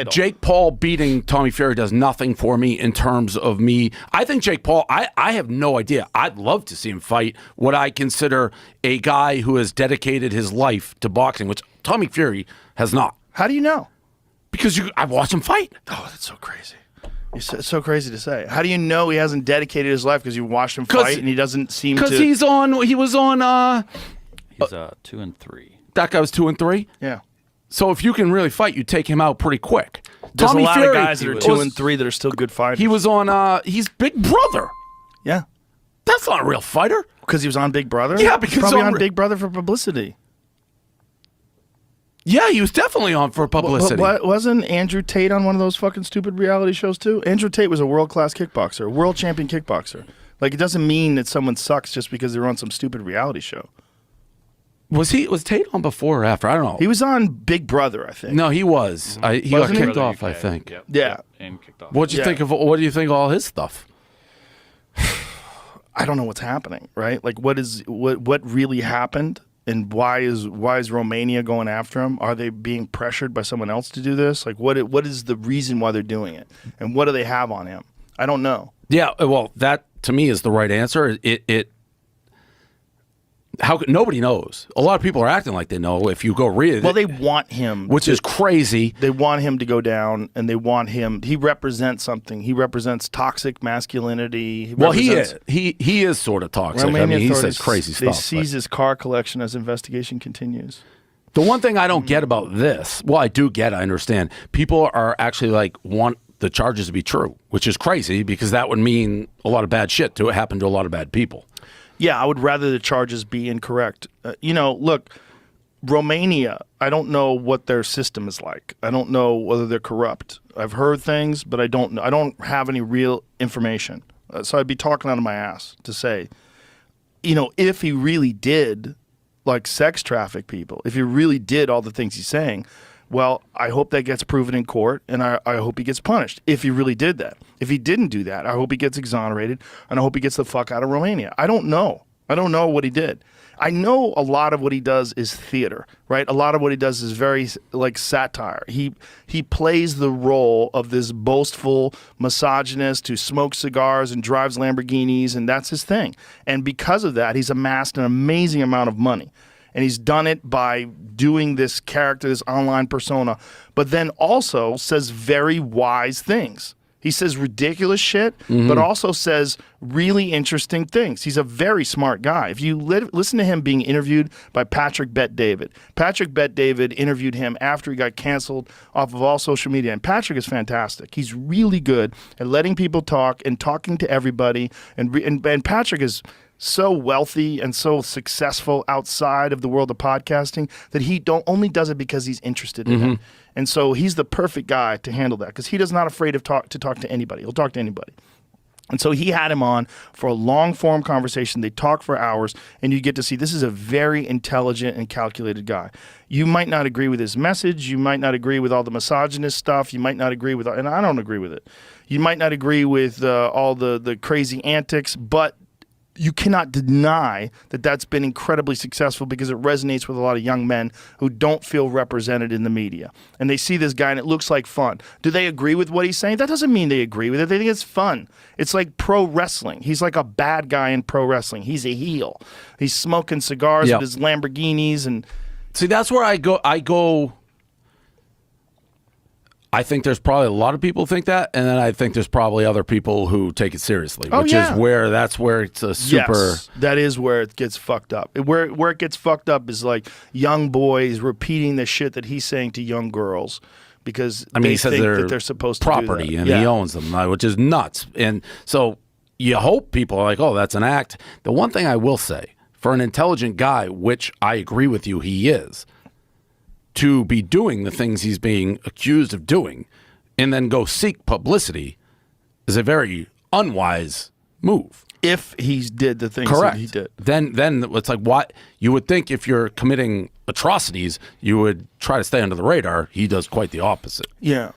Jake Paul beating Tommy Fury does nothing for me in terms of me. I think Jake Paul, I have no idea. I'd love to see him fight what I consider a guy who has dedicated his life to boxing, which Tommy Fury has not. How do you know? Because I've watched him fight. Oh, that's so crazy. It's so crazy to say. How do you know he hasn't dedicated his life because you watched him fight and he doesn't seem to? Because he was on. He's 2-3. That guy was 2-3? Yeah. So if you can really fight, you take him out pretty quick. There's Tommy a lot Fury, of guys that are 2-3 that are still good fighters. He was on, he's Big Brother. Yeah. That's not a real fighter. Because he was on Big Brother? Yeah, because probably on Big Brother for publicity. Yeah, he was definitely on for publicity. Wasn't Andrew Tate on one of those fucking stupid reality shows too? Andrew Tate was a world-class kickboxer, world champion kickboxer. Like, it doesn't mean that someone sucks just because they're on some stupid reality show. Was Tate on before or after? I don't know. He was on Big Brother, I think. No, he was. He got kicked off, I think. Yep. Yeah. And kicked off. What do you think of all his stuff? I don't know what's happening, right? Like, what really happened, and why is Romania going after him? Are they being pressured by someone else to do this? Like, what is the reason why they're doing it, and what do they have on him? I don't know. Yeah, well, that to me is the right answer. Nobody knows. A lot of people are acting like they know. If you go read it, well, they want him, which is crazy. They want him to go down, and they want him. He represents something. He represents toxic masculinity. He is sort of toxic. I mean, he says crazy stuff. They seize his car collection as investigation continues. The one thing I don't get about this, well, I do get, I understand. People are actually want the charges to be true, which is crazy because that would mean a lot of bad shit to happen to a lot of bad people. Yeah, I would rather the charges be incorrect. Look, Romania, I don't know what their system is like. I don't know whether they're corrupt. I've heard things, but I don't have any real information. So I'd be talking out of my ass to say, if he really did sex traffic people, if he really did all the things he's saying, well, I hope that gets proven in court, and I hope he gets punished if he really did that. If he didn't do that, I hope he gets exonerated, and I hope he gets the fuck out of Romania. I don't know. I don't know what he did. I know a lot of what he does is theater, right? A lot of what he does is very satire. He plays the role of this boastful misogynist who smokes cigars and drives Lamborghinis, and that's his thing. And because of that, he's amassed an amazing amount of money. And he's done it by doing this character, this online persona, but then also says very wise things. He says ridiculous shit, but also says really interesting things. He's a very smart guy. If you listen to him being interviewed by Patrick Bet-David, Patrick Bet-David interviewed him after he got canceled off of all social media, and Patrick is fantastic. He's really good at letting people talk and talking to everybody, and Patrick is so wealthy and so successful outside of the world of podcasting that he only does it because he's interested in it. And so he's the perfect guy to handle that because he is not afraid of to talk to anybody. He'll talk to anybody. And so he had him on for a long-form conversation. They talk for hours, and you get to see this is a very intelligent and calculated guy. You might not agree with his message. You might not agree with all the misogynist stuff. You might not agree with, and I don't agree with it. You might not agree with all the crazy antics, but you cannot deny that that's been incredibly successful because it resonates with a lot of young men who don't feel represented in the media. And they see this guy and it looks like fun. Do they agree with what he's saying? That doesn't mean they agree with it. They think it's fun. It's like pro wrestling. He's like a bad guy in pro wrestling. He's a heel. He's smoking cigars with his Lamborghinis. And see, that's where I go. I think there's probably a lot of people think that, and then I think there's probably other people who take it seriously, that's where it's a super. Yes, that is where it gets fucked up. Where it gets fucked up is like young boys repeating the shit that he's saying to young girls because he says they're supposed to property do that. and he owns them, which is nuts. And so you hope people are like, oh, that's an act. The one thing I will say for an intelligent guy, which I agree with you, he is. To be doing the things he's being accused of doing and then go seek publicity is a very unwise move. If he did the things that he did. Then it's like, what you would think if you're committing atrocities, you would try to stay under the radar. He does quite the opposite. Yeah.